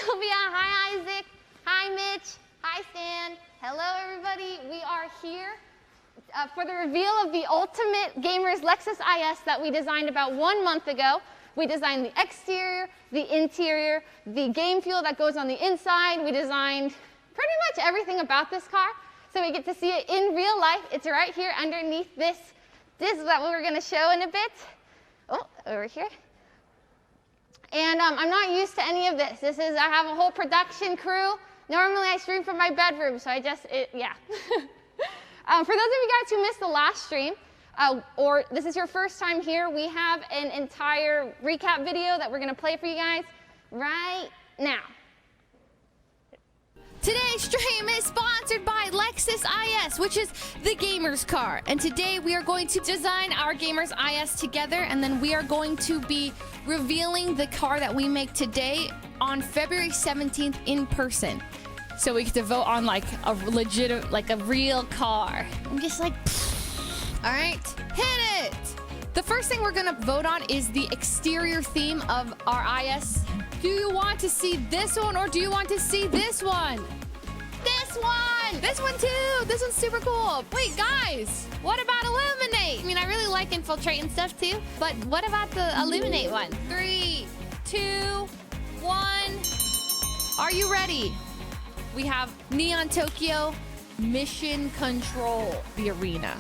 Sylvia. Hi, Isaac. Hi, Mitch. Hi, Stan. Hello, everybody. We are here for the reveal of the Ultimate Gamers Lexus IS that we designed about 1 month ago. We designed the exterior, the interior, the game fuel that goes on the inside. We designed pretty much everything about this car. So we get to see it in real life. It's right here underneath this. This is what we're going to show in a bit. Oh, over here. And I'm not used to any of this. I have a whole production crew. Normally I stream from my bedroom, so yeah. For those of you guys who missed the last stream, or this is your first time here, we have an entire recap video that we're going to play for you guys right now. Today's stream is sponsored by Lexus IS, which is the gamer's car. And today we are going to design our gamer's IS together, and then we are going to be revealing the car that we make today on February 17th in person. So we get to vote on like a legit, like a real car. I'm just like, all right, hit it. The first thing we're gonna vote on is the exterior theme of our IS. Do you want to see this one or do you want to see this one? This one! This one too! This one's super cool. Wait, guys, what about Illuminate? I mean, I really like Infiltrate and stuff too, but what about the Illuminate one? 3, 2, 1. Are you ready? We have Neon Tokyo, Mission Control, the arena,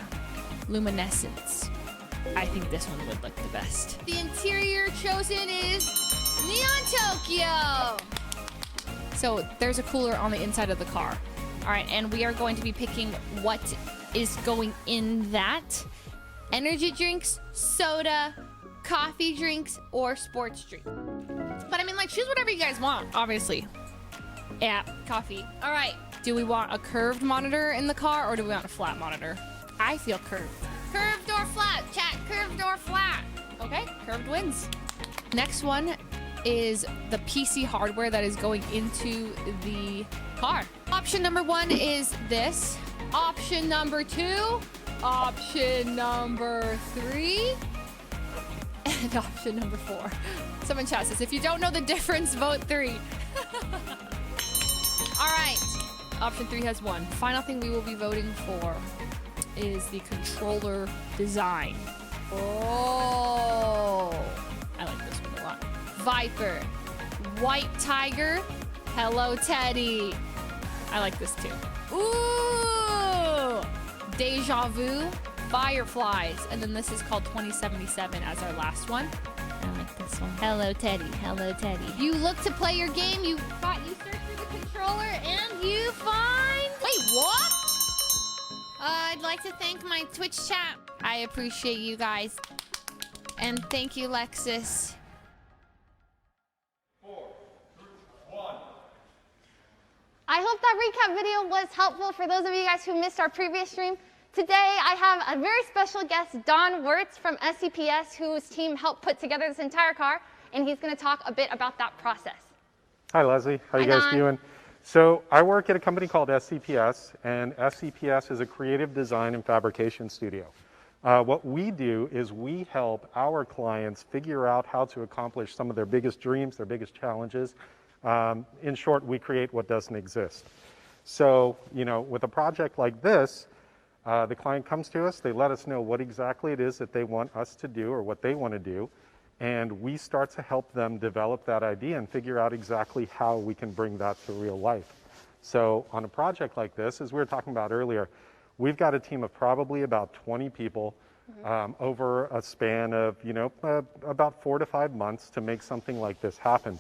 Luminescence. I think this one would look the best. The interior chosen is Neon Tokyo. So there's a cooler on the inside of the car. All right, and we are going to be picking what is going in that. Energy drinks, soda, coffee drinks, or sports drink. But I mean, like, choose whatever you guys want, obviously. Yeah, coffee. All right, do we want a curved monitor in the car or do we want a flat monitor? I feel curved. Curved or flat, chat, curved or flat. Okay, curved wins. Next one is the PC hardware that is going into the car. Option number 1 is this. Option number 2, option number 3, and option number 4. Someone chat says, if you don't know the difference, vote 3. All right, option 3 has 1. Final thing we will be voting for is the controller design. Oh, I like this one a lot. Viper, White Tiger, Hello Teddy. I like this too. Ooh, Deja Vu, Fireflies, and then this is called 2077 as our last one. I like this one. Hello Teddy, Hello Teddy. You look to play your game, you search for the controller, and you find... Wait, what? I'd like to thank my Twitch chat. I appreciate you guys. And thank you, Lexus. 4, 3, 1. I hope that recap video was helpful for those of you guys who missed our previous stream. Today, I have a very special guest, Don Wirtz from SCPS, whose team helped put together this entire car, and he's going to talk a bit about that process. Hi, Leslie. How you Hi, guys Don. doing? So I work at a company called SCPS, and SCPS is a creative design and fabrication studio. What we do is we help our clients figure out how to accomplish some of their biggest dreams, their biggest challenges. In short, we create what doesn't exist. So, you know, with a project like this, the client comes to us, they let us know what exactly it is that they want us to do or what they want to do, and we start to help them develop that idea and figure out exactly how we can bring that to real life. So on a project like this, as we were talking about earlier, we've got a team of probably about 20 people over a span of, you know, about 4 to 5 months to make something like this happen.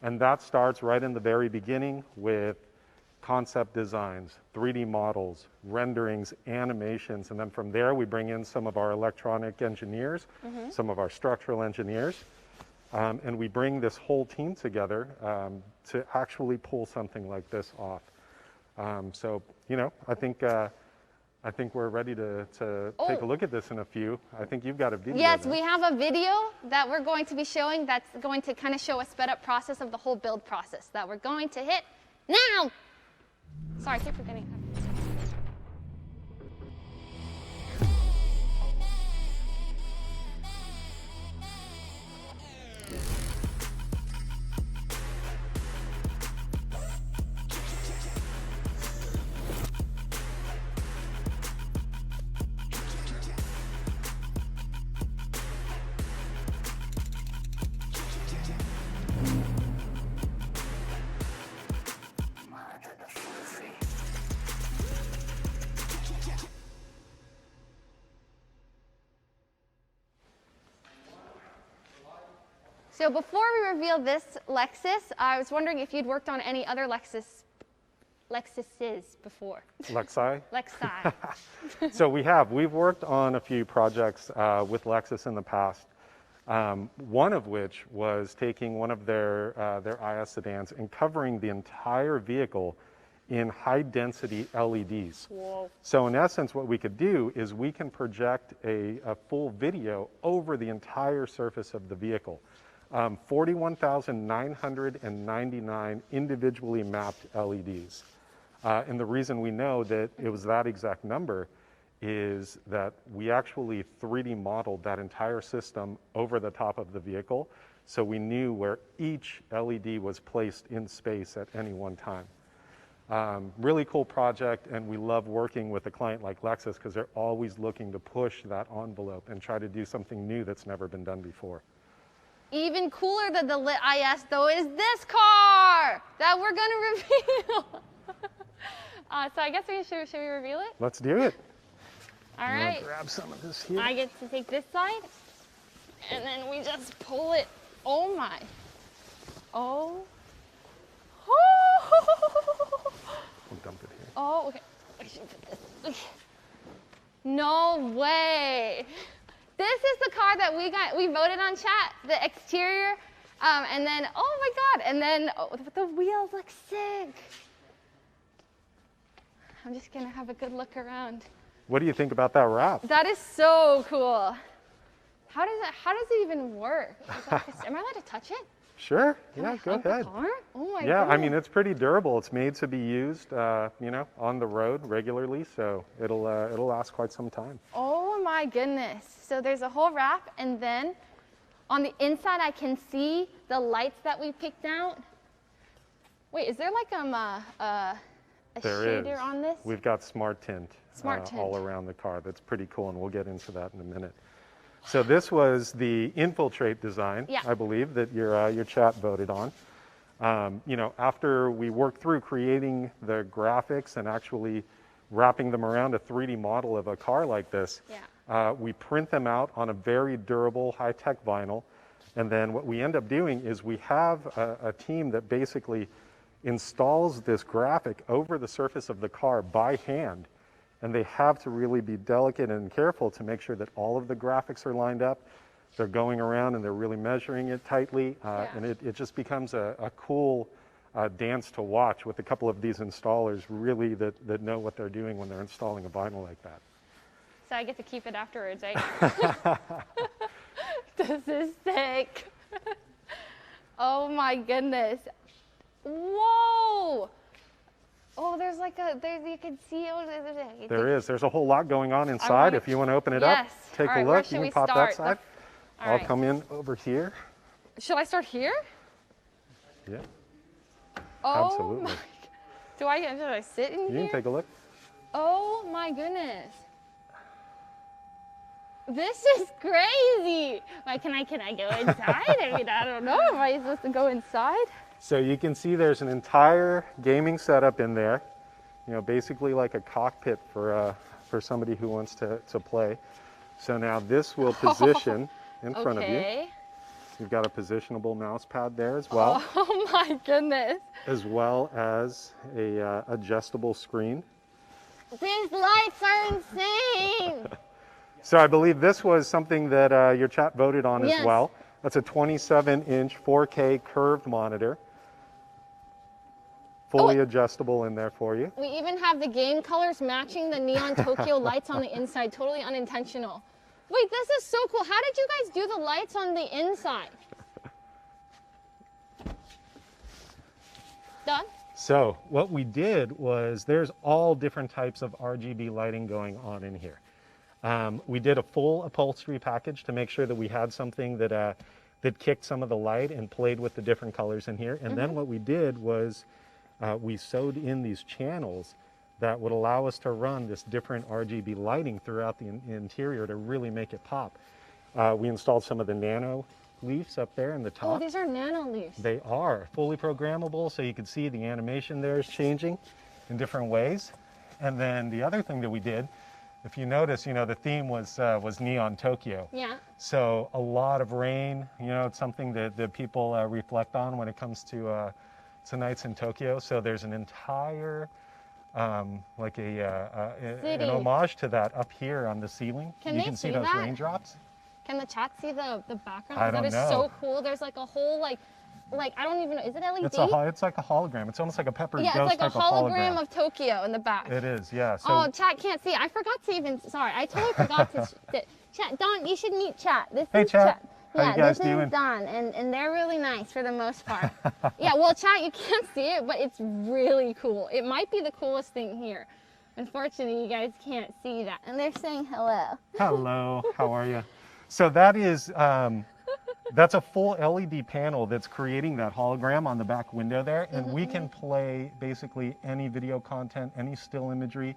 And that starts right in the very beginning with concept designs, 3D models, renderings, animations, and then from there we bring in some of our electronic engineers, some of our structural engineers, and we bring this whole team together to actually pull something like this off. So, you know, I think we're ready to take a look at this in a few. I think you've got a video. Yes, there. we have a video that we're going to be showing that's going to kind of show a sped up process of the whole build process that we're going to hit now. Sorry, I keep forgetting. So before we reveal this Lexus, I was wondering if you'd worked on any other Lexuses before. Lexi? Lexi. So we've worked on a few projects with Lexus in the past. One of which was taking one of their IS sedans and covering the entire vehicle in high density LEDs. Whoa. So in essence, what we could do is we can project a full video over the entire surface of the vehicle. 41,999 individually mapped LEDs. And the reason we know that it was that exact number is that we actually 3D modeled that entire system over the top of the vehicle, so we knew where each LED was placed in space at any one time. Really cool project, and we love working with a client like Lexus because they're always looking to push that envelope and try to do something new that's never been done before. Even cooler than the lit IS, though, is this car that we're going to reveal. So I guess should we reveal it? Let's do it. All I'm right. gonna grab some of this here. I get to take this side, and then we just pull it. Oh my. Oh. We'll dump it here. Oh, okay. I should put this. Okay. No way. This is the car that we voted on chat, the exterior, and then, oh my God, and then the wheels look sick. I'm just gonna have a good look around. What do you think about that wrap? That is so cool. How does it even work? Am I allowed to touch it? Sure, Can yeah, I go hug the ahead. car? Oh my Yeah, I goodness. mean, it's pretty durable. It's made to be used, on the road regularly, so it'll last quite some time. Oh my goodness. So there's a whole wrap, and then on the inside I can see the lights that we picked out. Wait, is there like a There shader is. on this? We've got smart tint, Smart tint. all around the car. That's pretty cool, and we'll get into that in a minute. So this was the infiltrate design, Yeah. I believe, that your chat voted on. After we worked through creating the graphics and actually wrapping them around a 3D model of a car like this, Yeah. we print them out on a very durable, high-tech vinyl. And then what we end up doing is we have a team that basically installs this graphic over the surface of the car by hand. And they have to really be delicate and careful to make sure that all of the graphics are lined up. They're going around and they're really measuring it tightly. And it just becomes a cool dance to watch with a couple of these installers really that know what they're doing when they're installing a vinyl like that. So I get to keep it afterwards, right? This is sick. Oh my goodness. Whoa. Oh, there's like you can see. There's a whole lot going on inside. If you want to open it up, take All a right, where look. should You we can pop that start? side. All I'll right. come in over here. Should I start here? Yeah, Oh absolutely. my. Should I sit in You here? can take a look. Oh my goodness. This is crazy. Like, can I go inside? I mean, I don't know. Am I supposed to go inside? So you can see there's an entire gaming setup in there. Basically like a cockpit for somebody who wants to play. So now this will position in front of you. Okay. You've got a positionable mouse pad there as well, Oh my goodness. as well as a adjustable screen. These lights are insane. So I believe this was something that your chat voted on Yes. as well. That's a 27-inch 4K curved monitor. Fully adjustable in there for you. We even have the game colors matching the neon Tokyo lights on the inside. Totally unintentional. Wait, this is so cool. How did you guys do the lights on the inside? Done? So what we did was there's all different types of RGB lighting going on in here. We did a full upholstery package to make sure that we had something that kicked some of the light and played with the different colors in here. And then what we did was we sewed in these channels that would allow us to run this different RGB lighting throughout the interior to really make it pop. We installed some of the nano leaves up there in the top. Oh, these are nano leaves. They are fully programmable, so you can see the animation there is changing in different ways. And then the other thing that we did if you notice, the theme was Neon Tokyo. Yeah. So a lot of rain, it's something that people reflect on when it comes to nights in Tokyo. So there's an entire, like an homage to that up here on the ceiling. Can you they can see see those that? raindrops. Can the chat see the background? I don't That is know. so cool. There's like a whole like I don't even know. Is it LED? It's like a hologram. It's almost like a Pepper Yeah, Ghost it's like type a of hologram hologram. of Tokyo in the back. It is, yeah. So Oh, chat can't see. I forgot to even. Sorry, I totally forgot to. Chat, Don, you should meet chat. This Hey, is chat. How Yeah, you guys this doing? is Don, and they're really nice for the most part. Yeah, well, chat, you can't see it, but it's really cool. It might be the coolest thing here. Unfortunately, you guys can't see that, and they're saying hello. hello, how are you? So that is. That's a full LED panel that's creating that hologram on the back window there, and we can play basically any video content, any still imagery,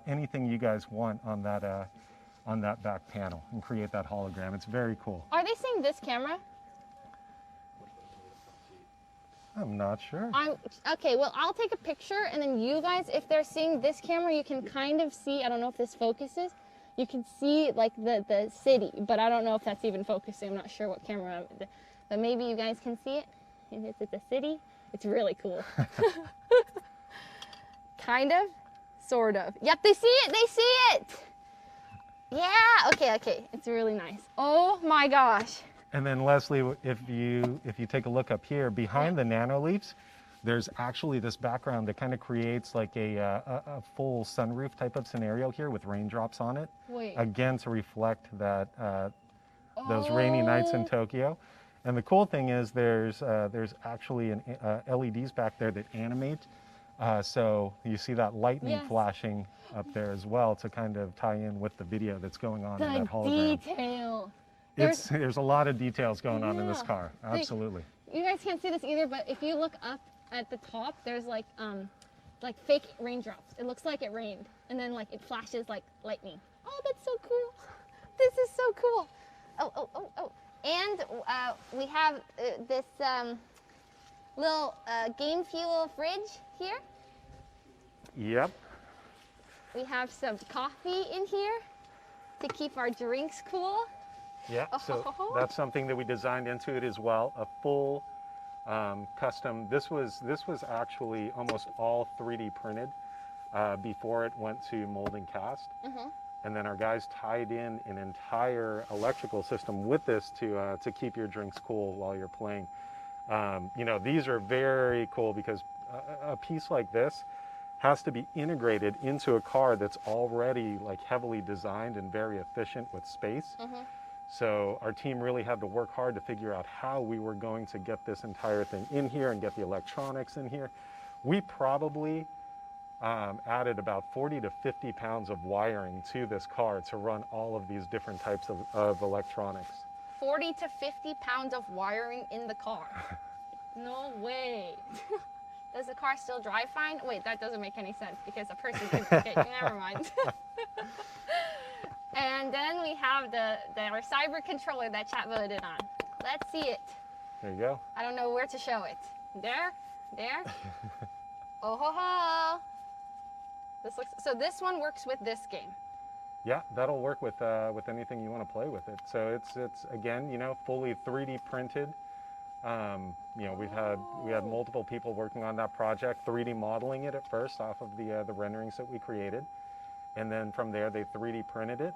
anything you guys want on that back panel and create that hologram. It's very cool. Are they seeing this camera? I'm not sure. Okay, well, I'll take a picture, and then you guys, if they're seeing this camera, you can kind of see, I don't know if this focuses, you can see like the city, but I don't know if that's even focusing. I'm not sure what camera, but maybe you guys can see it. It's a city. It's really cool. Kind of, sort of. Yep, they see it, they see it. Yeah, okay, it's really nice. Oh my gosh. And then Leslie, if you take a look up here, behind the nanoleafs, there's actually this background that kind of creates like a full sunroof type of scenario here with raindrops on it. Wait. Again, to reflect that those rainy nights in Tokyo. And the cool thing is there's actually LEDs back there that animate. So you see that lightning flashing up there as well to kind of tie in with the video that's going on in that hologram. Detail. There's a lot of details going on in this car. Absolutely. You guys can't see this either, but if you look up at the top, there's like fake raindrops. It looks like it rained, and then like it flashes like lightning. Oh, that's so cool. This is so cool. Oh. And we have this little game fuel fridge here. Yep. We have some coffee in here to keep our drinks cool. Yeah, so that's something that we designed into it as well. A full custom. This was actually almost all 3D printed before it went to mold and cast. And then our guys tied in an entire electrical system with this to keep your drinks cool while you're playing. These are very cool because a piece like this has to be integrated into a car that's already like heavily designed and very efficient with space. So our team really had to work hard to figure out how we were going to get this entire thing in here and get the electronics in here. We probably added about 40 to 50 pounds of wiring to this car to run all of these different types of electronics. 40 to 50 pounds of wiring in the car. No way. Does the car still drive fine? Wait, that doesn't make any sense because a person could, okay, never mind. And then we have our cyber controller that chat voted on. Let's see it. There you go. I don't know where to show it. There. Oh ho ho. So this one works with this game. Yeah, that'll work with anything you want to play with it. So it's again, fully 3D printed. We had multiple people working on that project, 3D modeling it at first off of the renderings that we created. And then from there, they 3D printed it,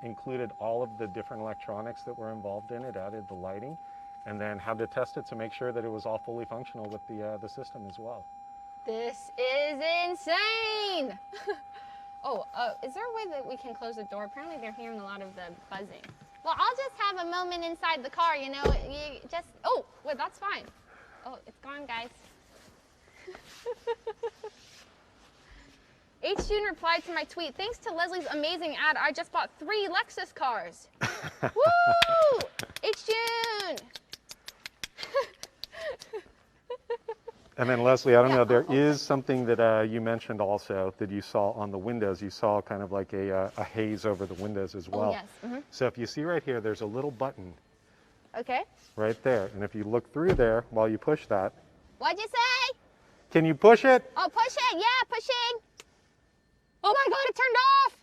included all of the different electronics that were involved in it, added the lighting, and then had to test it to make sure that it was all fully functional with the system as well. This is insane! Is there a way that we can close the door? Apparently they're hearing a lot of the buzzing. Well, I'll just have a moment inside the car, oh, wait, that's fine. Oh, it's gone, guys. H. June replied to my tweet, thanks to Leslie's amazing ad, I just bought 3 Lexus cars. Woo! H. June! And then Leslie, I don't know, there is something that you mentioned also that you saw on the windows. You saw kind of like a haze over the windows as well. Oh, yes. So if you see right here, there's a little button. Okay. Right there. And if you look through there while you push that. What'd you say? Can you push it? Oh, push it. Yeah, pushing. Oh my God, it turned off.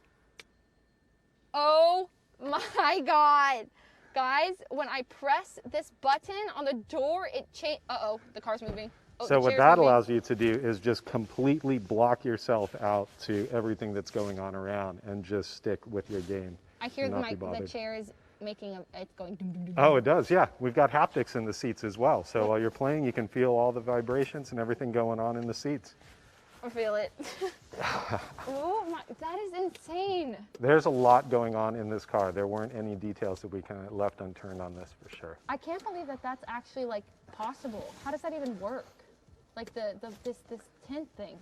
Oh my God. Guys, when I press this button on the door, it change. Uh-oh, the car's moving. Oh, So what that allows you to do is just completely block yourself out to everything that's going on around and just stick with your game. I hear the chair is making it's going. Dum, dum, dum, Oh, it does, yeah. We've got haptics in the seats as well. So while you're playing, you can feel all the vibrations and everything going on in the seats. I feel it. Oh my, that is insane. There's a lot going on in this car. There weren't any details that we kind of left unturned on this for sure. I can't believe that that's actually like possible. How does that even work? Like this tint thing.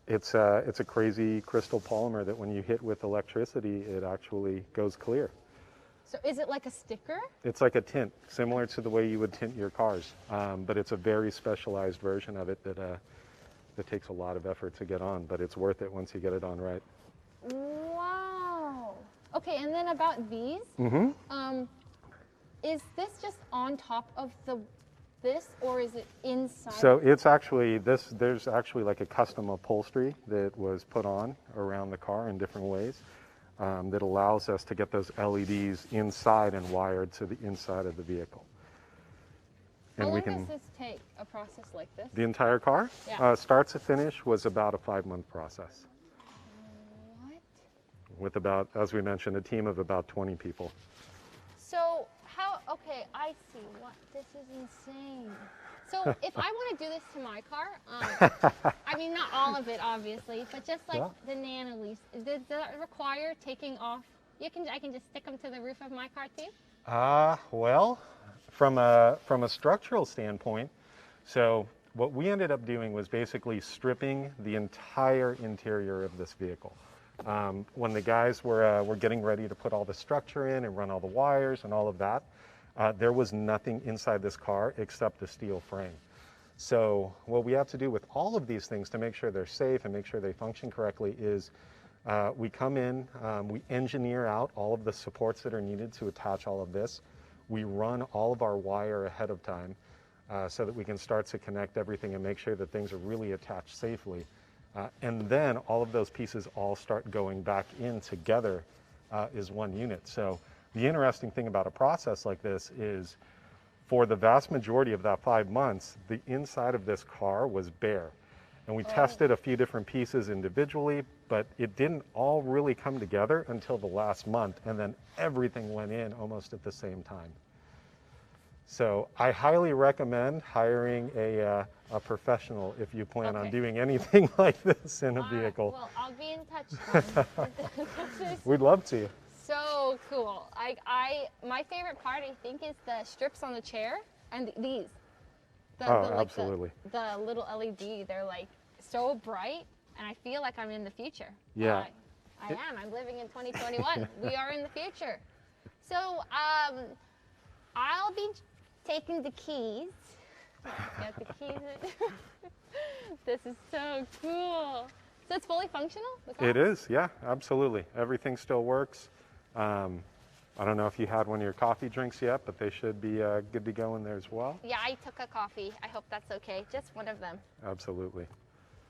It's a crazy crystal polymer that when you hit with electricity, it actually goes clear. So is it like a sticker? It's like a tint, similar to the way you would tint your cars, but it's a very specialized version of it that takes a lot of effort to get on, but it's worth it once you get it on right. Wow. Okay, and then about these, is this just on top of this, or is it inside? So it's actually there's actually like a custom upholstery that was put on around the car in different ways that allows us to get those LEDs inside and wired to the inside of the vehicle. How long does this take, a process like this? The entire car? Yeah. Start to finish was about a 5-month process. What? With about, as we mentioned, a team of about 20 people. So okay, I see. What? This is insane. So if I want to do this to my car, I mean, not all of it, obviously, but just like the Nano lease, does that require taking off? I can just stick them to the roof of my car too? Well, from a structural standpoint, so what we ended up doing was basically stripping the entire interior of this vehicle. When the guys were getting ready to put all the structure in and run all the wires and all of that, there was nothing inside this car except a steel frame. So what we have to do with all of these things to make sure they're safe and make sure they function correctly is we come in, we engineer out all of the supports that are needed to attach all of this. We run all of our wire ahead of time so that we can start to connect everything and make sure that things are really attached safely. And then all of those pieces all start going back in together is one unit. So the interesting thing about a process like this is for the vast majority of that 5 months, the inside of this car was bare. And we tested a few different pieces individually, but it didn't all really come together until the last month, and then everything went in almost at the same time. So I highly recommend hiring a professional if you plan on doing anything like this in a vehicle. Well, I'll be in touch then. We'd love to. So cool. My favorite part, I think, is the strips on the chair and these. Absolutely. The little LED, they're like so bright, and I feel like I'm in the future. Yeah. I am. I'm living in 2021. We are in the future. So I'll be taking the keys. Get the keys. This is so cool. So it's fully functional? It is, yeah, absolutely. Everything still works. I don't know if you had one of your coffee drinks yet, but they should be good to go in there as well. Yeah, I took a coffee. I hope that's okay. Just one of them. Absolutely.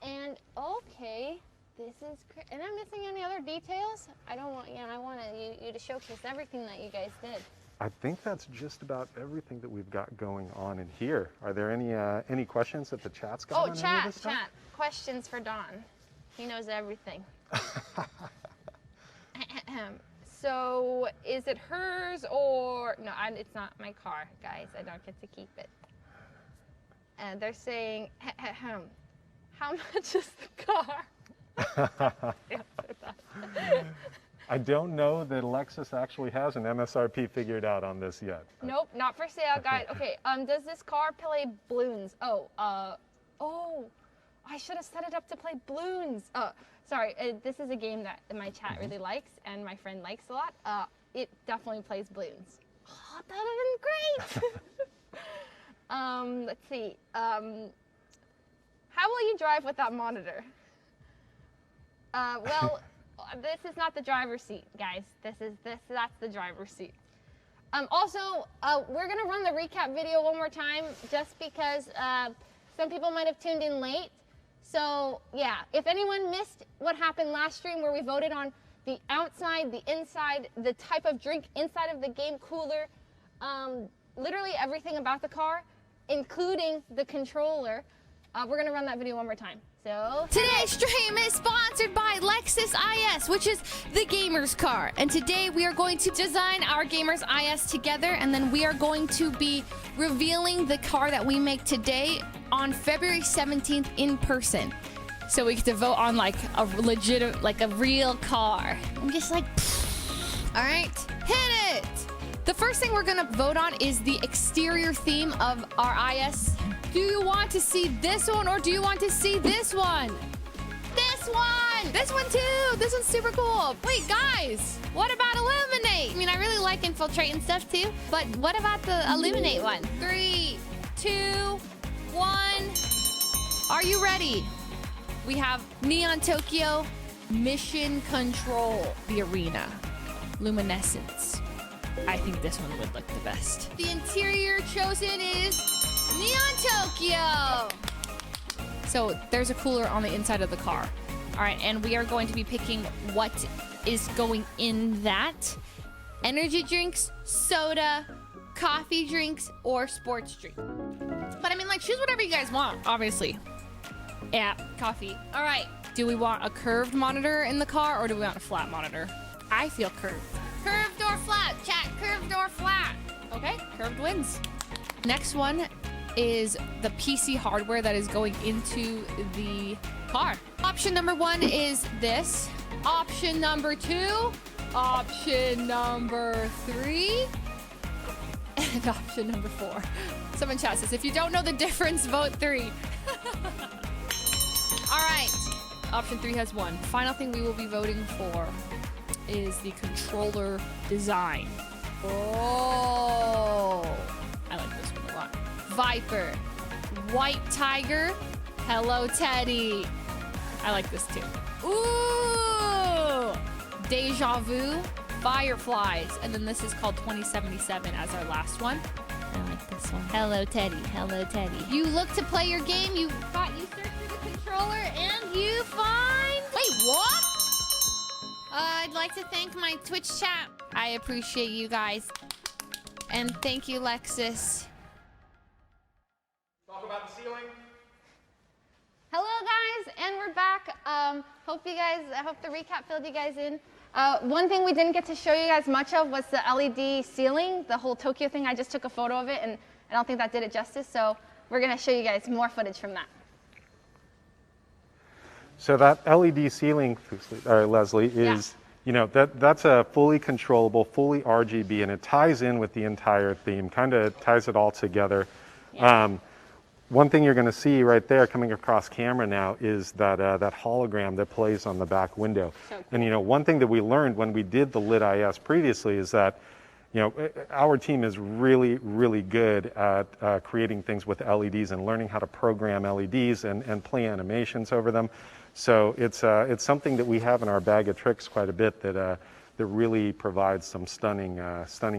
And okay, this is great. Am I missing any other details? I don't want, I want you to showcase everything that you guys did. I think that's just about everything that we've got going on in here. Are there any questions that the chat's got on any of this stuff? Chat. Questions for Don. He knows everything. So, is it hers or no? It's not my car, guys. I don't get to keep it. And they're saying, how much is the car? I don't know that Lexus actually has an MSRP figured out on this yet. Nope, not for sale, guys. Okay, does this car play balloons? Oh, I should have set it up to play balloons. Sorry, this is a game that my chat really likes and my friend likes a lot. It definitely plays balloons. Oh, that would have been great. Let's see. How will you drive with that monitor? Well, this is not the driver's seat, guys. That's the driver's seat. Also, we're gonna run the recap video one more time, just because some people might have tuned in late. So yeah, if anyone missed what happened last stream where we voted on the outside, the inside, the type of drink inside of the game cooler, literally everything about the car, including the controller. We're gonna run that video one more time. So Today's stream is sponsored by Lexus IS, which is the gamer's car. And today we are going to design our gamer's IS together, and then we are going to be revealing the car that we make today on February 17th in person. So we get to vote on like a legit, like a real car. I'm just like, all right, hit it. The first thing we're gonna vote on is the exterior theme of our IS. Do you want to see this one or do you want to see this one? This one! This one too! This one's super cool. Wait, guys, what about Illuminate? I mean, I really like Infiltrate and stuff too, but what about the Illuminate one? 3, 2, 1. Are you ready? We have Neon Tokyo, Mission Control, the arena, Luminescence. I think this one would look the best. The interior chosen is Neon Tokyo. So there's a cooler on the inside of the car. All right, and we are going to be picking what is going in that. Energy drinks, soda, coffee drinks, or sports drink. But I mean, like, choose whatever you guys want, obviously. Yeah, coffee. All right, do we want a curved monitor in the car or do we want a flat monitor? I feel curved. Curved or flat, chat, curved or flat. Okay, curved wins. Next one is the PC hardware that is going into the car. Option number 1 is this. Option number 2, option number 3, and option number 4. Someone chat says, if you don't know the difference, vote 3. All right, option 3 has won. Final thing we will be voting for is the controller design. Oh, I like this one a lot. Viper, White Tiger, Hello Teddy. I like this too. Ooh, Deja Vu, Fireflies, and then this is called 2077 as our last one. I like this one. Hello Teddy, Hello Teddy. You look to play your game, you search for the controller, and you find... Wait, what? I'd like to thank my Twitch chat. I appreciate you guys. And thank you, Lexus. Talk about the ceiling. hello guys, and we're back. I hope the recap filled you guys in. One thing we didn't get to show you guys much of was the LED ceiling, the whole Tokyo thing. I just took a photo of it, and I don't think that did it justice. So we're gonna show you guys more footage from that. So that LED ceiling, Leslie, is, you know, that's a fully controllable, fully RGB, and it ties in with the entire theme, kind of ties it all together. Yeah. One thing you're going to see right there coming across camera now is that that hologram that plays on the back window. So cool. And, you know, one thing that we learned when we did the Lit IS previously is that, you know, our team is really, really good at creating things with LEDs and learning how to program LEDs and play animations over them. So it's something that we have in our bag of tricks quite a bit that really provides some stunning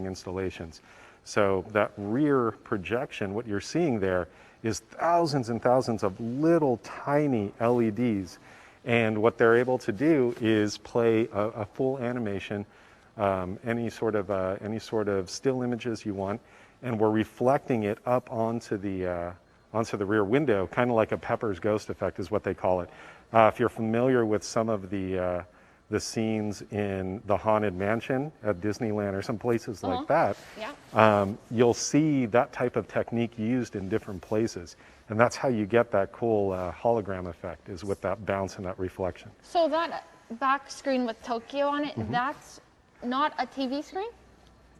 installations. So that rear projection, what you're seeing there is thousands and thousands of little tiny LEDs, and what they're able to do is play a full animation, any sort of still images you want, and we're reflecting it up onto the rear window, kind of like a Pepper's Ghost effect is what they call it. If you're familiar with some of the scenes in the Haunted Mansion at Disneyland or some places like that, you'll see that type of technique used in different places. And that's how you get that cool hologram effect, is with that bounce and that reflection. So that back screen with Tokyo on it, that's not a TV screen?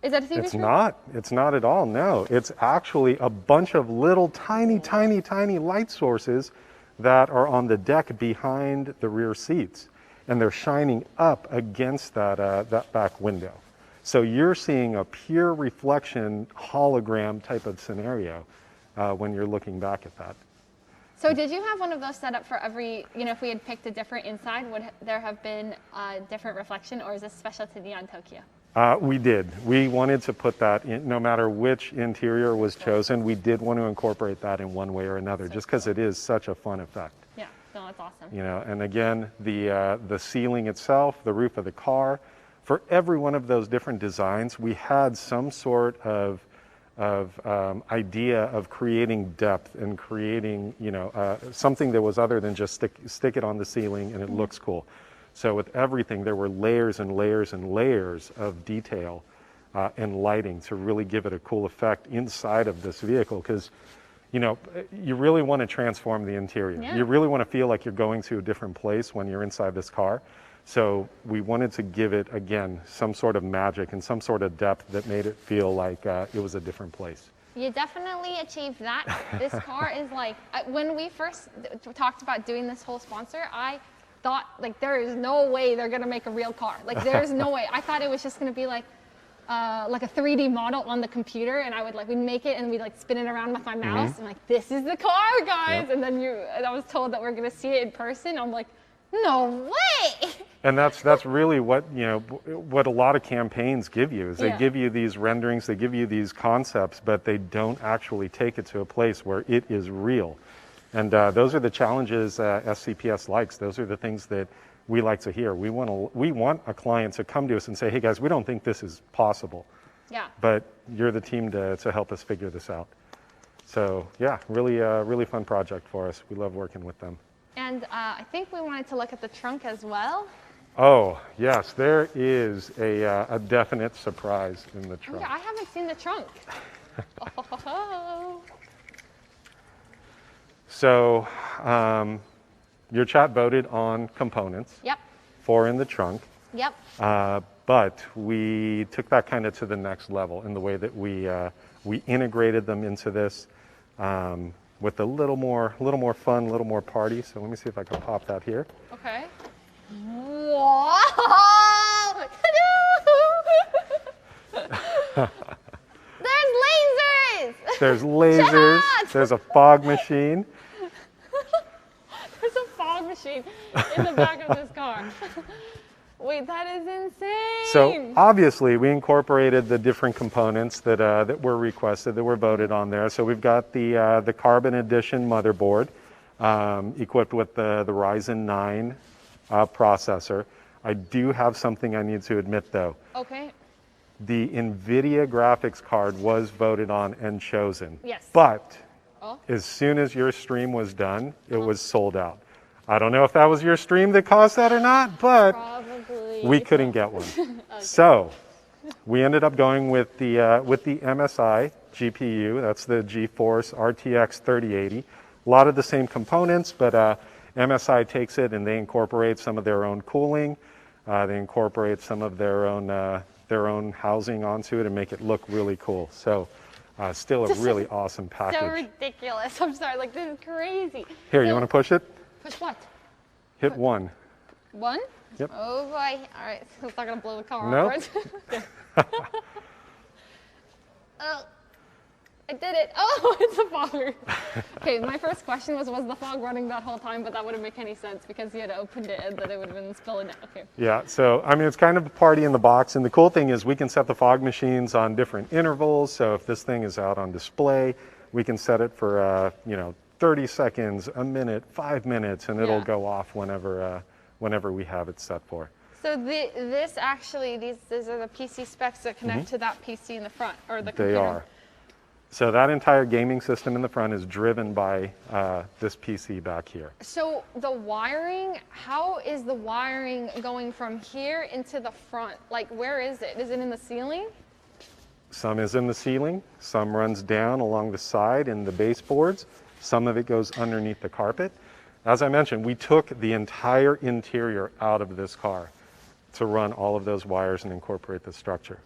Is that a TV screen? It's not. It's not at all, no. It's actually a bunch of little tiny light sources that are on the deck behind the rear seats, and they're shining up against that back window. So you're seeing a pure reflection hologram type of scenario when you're looking back at that. So did you have one of those set up for every, you know, if we had picked a different inside, would there have been a different reflection, or is this special to Neon Tokyo? We did. We wanted to put that in, no matter which interior was chosen, we did want to incorporate that in one way or another, just because it is such a fun effect. Yeah. No, it's awesome. You know, and again, the ceiling itself, the roof of the car, for every one of those different designs, we had some sort of idea of creating depth and creating, you know, something that was other than just stick it on the ceiling and it looks cool. So with everything, there were layers and layers and layers of detail and lighting to really give it a cool effect inside of this vehicle, because, you know, you really want to transform the interior. Yeah. You really want to feel like you're going to a different place when you're inside this car. So we wanted to give it, again, some sort of magic and some sort of depth that made it feel like it was a different place. You definitely achieved that. This car is like, when we first talked about doing this whole sponsor, I thought, like, there is no way they're going to make a real car. Like, there's no way. I thought it was just going to be like a 3D model on the computer, and we'd make it and we'd like spin it around with my mouse. And like, this is the car, guys. Yep. And then I was told that we're going to see it in person. I'm like, no way. And that's really what, you know, what a lot of campaigns give you, is they give you these renderings, they give you these concepts, but they don't actually take it to a place where it is real. And those are the challenges SCPS likes. Those are the things that we like to hear. We want a client to come to us and say, hey guys, we don't think this is possible. Yeah. But you're the team to help us figure this out. So yeah, really fun project for us. We love working with them. And I think we wanted to look at the trunk as well. Oh, yes, there is a definite surprise in the trunk. Yeah, I haven't seen the trunk. Oh. So your chat voted on components. Yep. 4 in the trunk. Yep. But we took that kind of to the next level in the way that we integrated them into this with a little more fun, a little more party. So let me see if I can pop that here. Okay. Whoa! There's lasers! There's lasers. Chat! There's a fog machine. There's a fog machine in the back of this car. Wait, that is insane. So obviously we incorporated the different components that were requested, that were voted on there. So we've got the Carbon Edition motherboard equipped with the Ryzen 9 processor. I do have something I need to admit though. Okay. The NVIDIA graphics card was voted on and chosen. Yes. But Oh. as soon as your stream was done, it was sold out. I don't know if that was your stream that caused that or not, but Probably. we couldn't get one. Okay. So we ended up going with the MSI GPU. That's the GeForce RTX 3080. A lot of the same components, but MSI takes it and they incorporate some of their own cooling. They incorporate some of their own housing onto it and make it look really cool. So still a really awesome package. So ridiculous. I'm sorry. Like, this is crazy. Here, you want to push it? Push what? Hit 1. 1? Yep. Oh boy. All right. So it's not going to blow the car Nope. off. Oh, I did it. Oh, it's a fog. Okay, my first question was the fog running that whole time? But that wouldn't make any sense because you had opened it and then it would have been spilling it. Okay. Yeah, so I mean, it's kind of a party in the box. And the cool thing is we can set the fog machines on different intervals. So if this thing is out on display, we can set it for, 30 seconds, a minute, 5 minutes, and it'll go off whenever we have it set for. So this actually, these are the PC specs that connect to that PC in the front, or the computer? They are. So that entire gaming system in the front is driven by this PC back here. So the wiring, how is the wiring going from here into the front? Like, where is it? Is it in the ceiling? Some is in the ceiling, some runs down along the side in the baseboards, some of it goes underneath the carpet. As I mentioned, we took the entire interior out of this car to run all of those wires and incorporate the structure.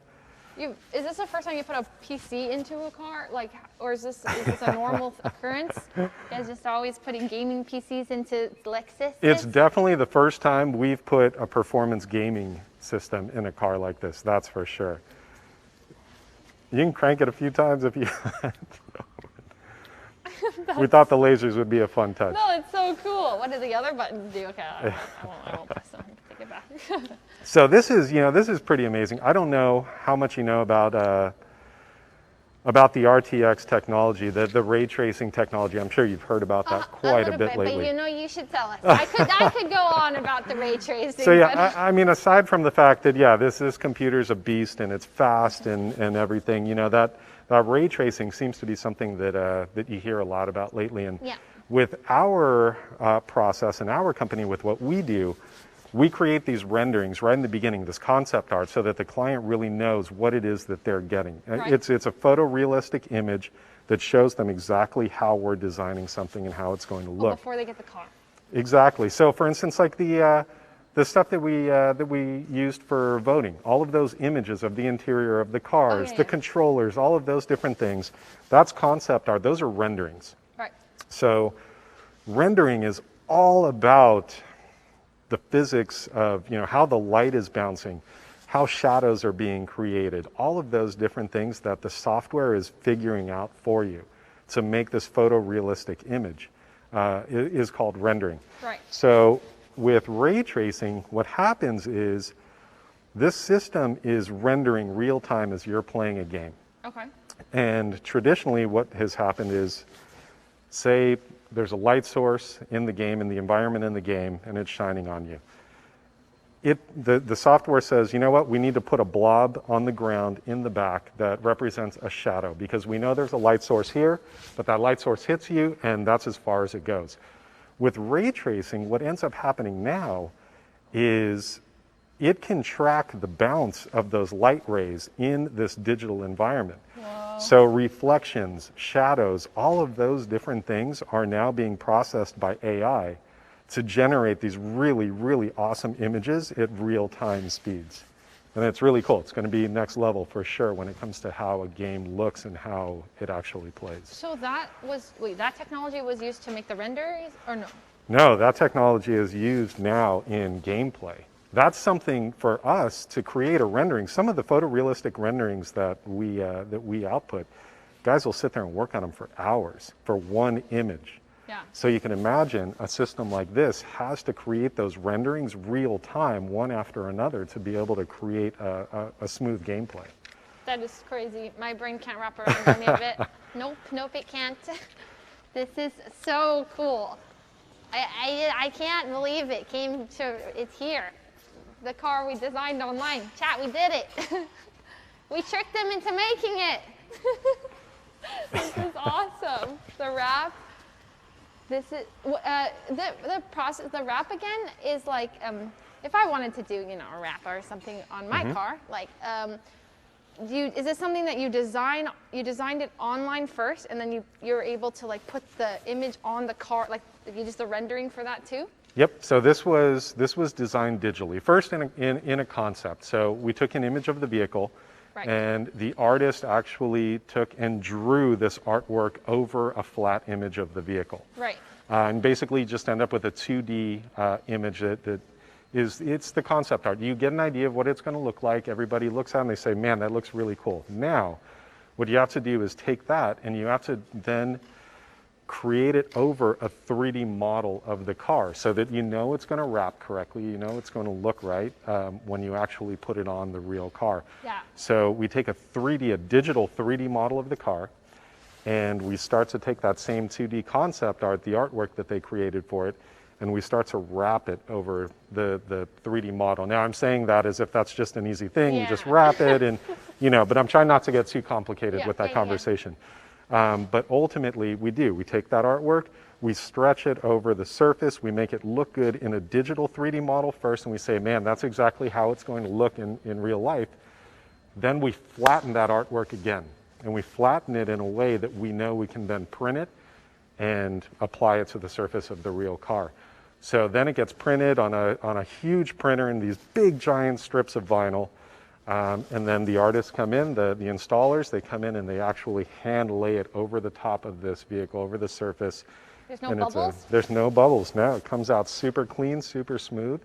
Is this the first time you put a PC into a car? Like, or is this a normal occurrence? You guys just always putting gaming PCs into Lexus? It's definitely the first time we've put a performance gaming system in a car like this, that's for sure. You can crank it a few times if you We thought the lasers would be a fun touch. No, it's so cool. What do the other buttons do? Okay, I won't press them. Take it back. So this is pretty amazing. I don't know how much you know about about the RTX technology, the ray tracing technology. I'm sure you've heard about that quite a bit lately. But you know, you should tell us. I could go on about the ray tracing. So yeah, I mean, aside from the fact that, yeah, this computer's a beast and it's fast and everything, you know, that ray tracing seems to be something that you hear a lot about lately. And yeah. with our process and our company, with what we do, we create these renderings right in the beginning, this concept art, so that the client really knows what it is that they're getting. Right. It's a photorealistic image that shows them exactly how we're designing something and how it's going to look. Before they get the car. Exactly. So, for instance, like the stuff that we used for voting, all of those images of the interior of the cars, the controllers, all of those different things, that's concept art. Those are renderings. Right. So, rendering is all about the physics of, you know, how the light is bouncing, how shadows are being created, all of those different things that the software is figuring out for you to make this photorealistic image is called rendering. Right. So with ray tracing, what happens is this system is rendering real time as you're playing a game. Okay. And traditionally what has happened is, say there's a light source in the game, in the environment in the game, and it's shining on you. The software says, you know what, we need to put a blob on the ground in the back that represents a shadow, because we know there's a light source here, but that light source hits you, and that's as far as it goes. With ray tracing, what ends up happening now is it can track the bounce of those light rays in this digital environment. Wow. So reflections, shadows, all of those different things are now being processed by AI to generate these really, really awesome images at real-time speeds. And it's really cool. It's going to be next level for sure when it comes to how a game looks and how it actually plays. So that technology was used to make the renders, or no? No, that technology is used now in gameplay. That's something for us to create a rendering. Some of the photorealistic renderings that we output, guys will sit there and work on them for hours for one image. Yeah. So you can imagine a system like this has to create those renderings real time, one after another, to be able to create a smooth gameplay. That is crazy. My brain can't wrap around any of it. Nope, it can't. This is so cool. I can't believe it came to, it's here. The car we designed online. Chat, we did it. We tricked them into making it. This is awesome. The wrap. This is the process. The wrap again is like if I wanted to do, you know, a wrap or something on my car, like is this something that you design? You designed it online first, and then you're able to like put the image on the car, like you use the rendering for that too? Yep. So this was designed digitally. First in a concept. So we took an image of the vehicle, right, and the artist actually took and drew this artwork over a flat image of the vehicle. Right. And basically just end up with a 2D image it's the concept art. You get an idea of what it's going to look like. Everybody looks at it and they say, man, that looks really cool. Now, what you have to do is take that and you have to then create it over a 3D model of the car so that you know it's going to wrap correctly, you know it's going to look right when you actually put it on the real car. Yeah. So we take a digital 3D model of the car, and we start to take that same 2D concept art, the artwork that they created for it, and we start to wrap it over the 3D model. Now I'm saying that as if that's just an easy thing, you just wrap it and, you know, but I'm trying not to get too complicated with that conversation. But ultimately we take that artwork, we stretch it over the surface, we make it look good in a digital 3D model first, and we say, man, that's exactly how it's going to look in real life. Then we flatten that artwork again, and we flatten it in a way that we know we can then print it and apply it to the surface of the real car. So then it gets printed on a huge printer in these big giant strips of vinyl. And then the artists come in, the installers, they come in and they actually hand lay it over the top of this vehicle, over the surface. There's no bubbles? There's no bubbles, no. It comes out super clean, super smooth.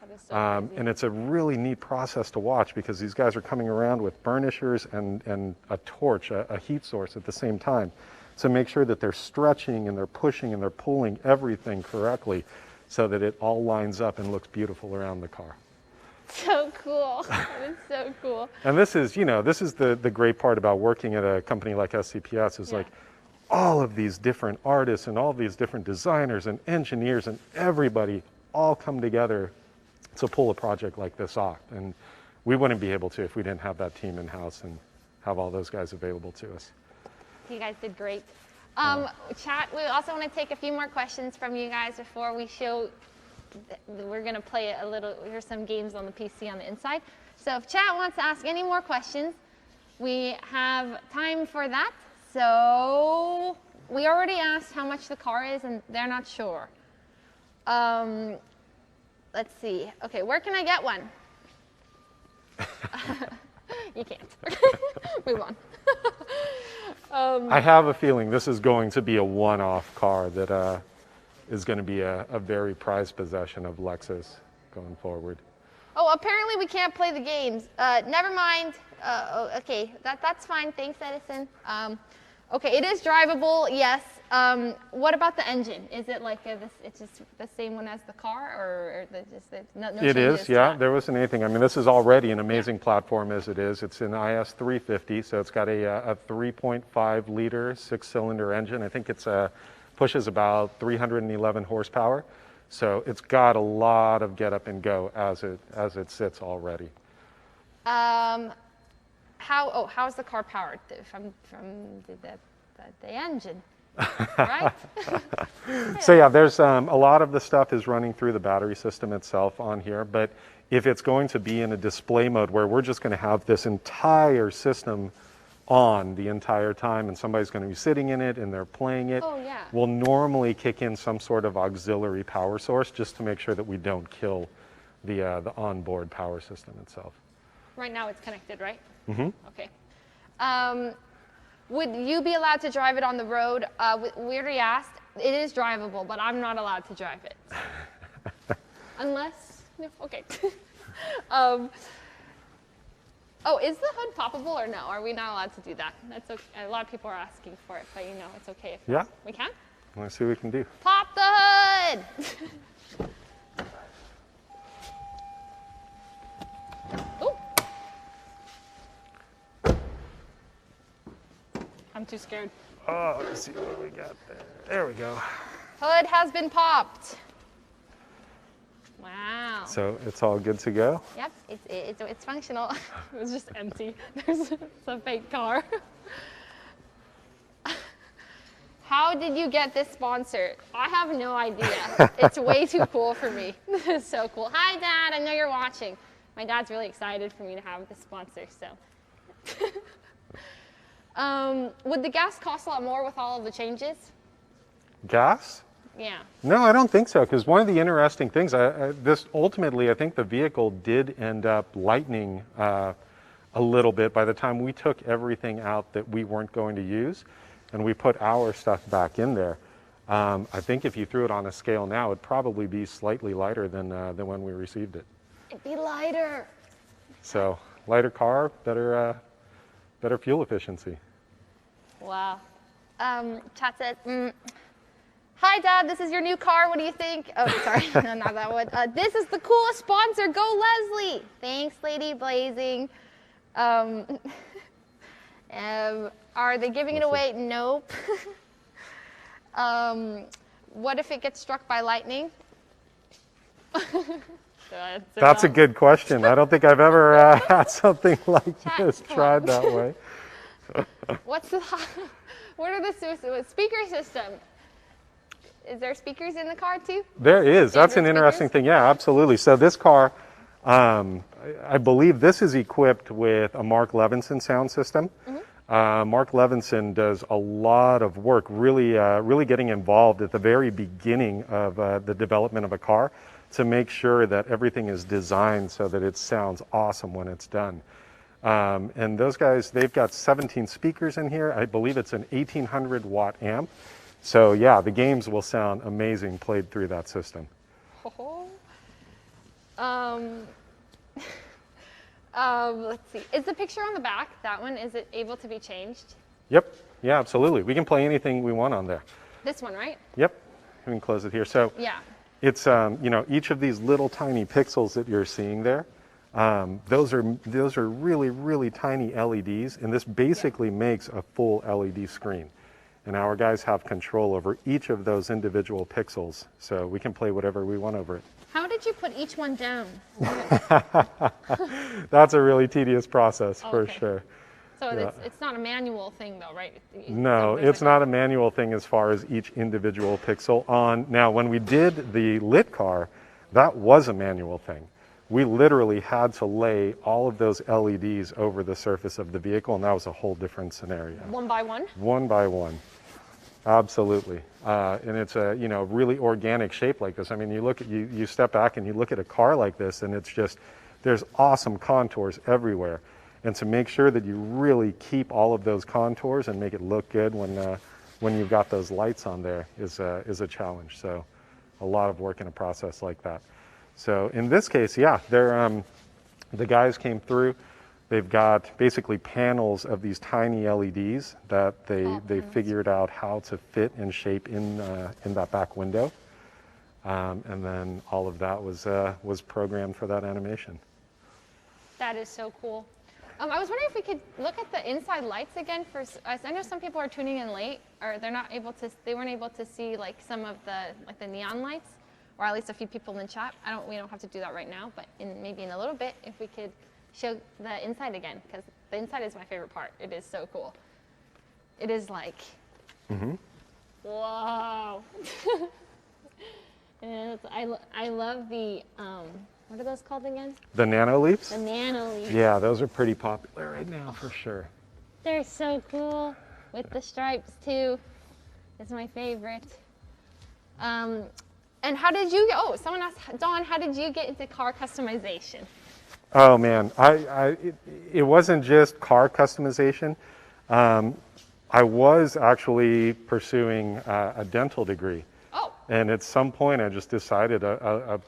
That is so crazy. And it's a really neat process to watch because these guys are coming around with burnishers and a torch, a heat source at the same time to make sure that they're stretching and they're pushing and they're pulling everything correctly so that it all lines up and looks beautiful around the car. so cool. That is so cool. And this is, this is the great part about working at a company like SCPS is like all of these different artists and all these different designers and engineers and everybody all come together to pull a project like this off. And we wouldn't be able to if we didn't have that team in-house and have all those guys available to us. You guys did great. Chat, we also want to take a few more questions from you guys before we show. We're going to play a little, here's some games on the PC on the inside. So if chat wants to ask any more questions, we have time for that. So we already asked how much the car is and they're not sure. Let's see. Okay, where can I get one? You can't. Move on. I have a feeling this is going to be a one-off car that is going to be a very prized possession of Lexus going forward. Oh, apparently we can't play the games. Never mind. Okay, that's fine. Thanks, Edison. Okay, it is drivable, yes. What about the engine? Is it like it's just the same one as the car, or no It is, yeah. There wasn't anything. I mean, this is already an amazing platform as it is. It's an IS 350, so it's got a 3.5 liter 6-cylinder engine. I think it's pushes about 311 horsepower. So it's got a lot of get up and go as it sits already. How's the car powered? From the engine, right? So yeah, there's a lot of the stuff is running through the battery system itself on here, but if it's going to be in a display mode where we're just going to have this entire system on the entire time and somebody's going to be sitting in it and they're playing it, we'll normally kick in some sort of auxiliary power source just to make sure that we don't kill the onboard power system itself. Right now it's connected, right? Mm-hmm. Okay. Would you be allowed to drive it on the road? We already asked. It is drivable, but I'm not allowed to drive it. Unless, no, okay. Oh, is the hood poppable or no? Are we not allowed to do that? That's okay. A lot of people are asking for it, but it's okay if yeah. We can? Let's see what we can do. Pop the hood! Ooh. I'm too scared. Oh, let's see what we got there. There we go. Hood has been popped. Wow. So it's all good to go? Yep, it's functional. It was just empty. It's a fake car. How did you get this sponsor? I have no idea. It's way too cool for me. This is so cool. Hi, Dad. I know you're watching. My dad's really excited for me to have this sponsor. So, would the gas cost a lot more with all of the changes? Gas? Yeah. No, I don't think so, because one of the interesting things, ultimately, I think the vehicle did end up lightening a little bit by the time we took everything out that we weren't going to use, and we put our stuff back in there. I think if you threw it on a scale now, it'd probably be slightly lighter than when we received it. It'd be lighter. So, lighter car, better fuel efficiency. Wow. Chat said, hi, Dad, this is your new car. What do you think? Oh, sorry, no, not that one. This is the coolest sponsor. Go, Leslie. Thanks, Lady Blazing. Are they giving it away? Nope. What if it gets struck by lightning? That's a good question. I don't think I've ever had something like this tried that way. What are the speaker system? Is there speakers in the car too? There is. That's an interesting thing. Yeah, absolutely. So this car, I believe this is equipped with a Mark Levinson sound system. Mm-hmm. Mark Levinson does a lot of work, really getting involved at the very beginning of the development of a car to make sure that everything is designed so that it sounds awesome when it's done. And those guys, they've got 17 speakers in here. I believe it's an 1800 watt amp. So yeah, the games will sound amazing played through that system. Let's see. Is the picture on the back, that one, is it able to be changed? Yep. Yeah, absolutely. We can play anything we want on there. This one, right? Yep. We can close it here. So yeah. It's, each of these little tiny pixels that you're seeing there, Those are really, really tiny LEDs, and this basically makes a full LED screen. And our guys have control over each of those individual pixels, so we can play whatever we want over it. How did you put each one down? That's a really tedious process, for Okay. sure. So Yeah. it's not a manual thing though, right? No, There's it's not a manual thing as far as each individual pixel on. Now, when we did the lit car, that was a manual thing. We literally had to lay all of those LEDs over the surface of the vehicle, and that was a whole different scenario. One by one? One by one. Absolutely. And it's a, you know, really organic shape like this. I mean, you step back and you look at a car like this, and it's just, there's awesome contours everywhere. And to make sure that you really keep all of those contours and make it look good when you've got those lights on there is a challenge. So a lot of work in a process like that. So in this case, yeah, the guys came through. They've got basically panels of these tiny LEDs that they figured out how to fit and shape in that back window. And then all of that was programmed for that animation. That is so cool. I was wondering if we could look at the inside lights again for us. I know some people are tuning in late, or they weren't able to see like some of the neon lights, or at least a few people in the chat. We don't have to do that right now, but maybe in a little bit, if we could show the inside again, because the inside is my favorite part. It is so cool. It is like, whoa. And I love the, what are those called again? The nano leaves? The nano leaves. Yeah, those are pretty popular right now for sure. They're so cool with the stripes too. It's my favorite. And how did you get, someone asked, Dawn, how did you get into car customization? Oh man, it wasn't just car customization. I was actually pursuing a dental degree. Oh. And at some point I just decided a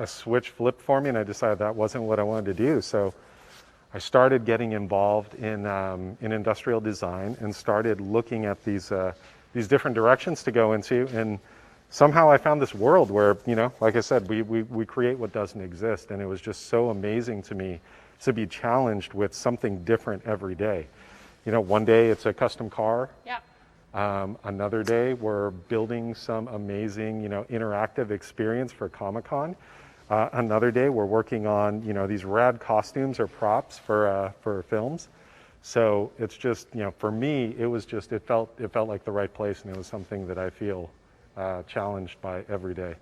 switch flipped for me, and I decided that wasn't what I wanted to do. So I started getting involved in industrial design and started looking at these different directions to go into. And somehow I found this world where, you know, like I said, we create what doesn't exist. And it was just so amazing to me to be challenged with something different every day. You know, one day it's a custom car. Yeah. Another day we're building some amazing, you know, interactive experience for Comic-Con. Another day we're working on, you know, these rad costumes or props for films. So it's just, you know, for me, it felt like the right place, and it was something that I feel challenged by every day.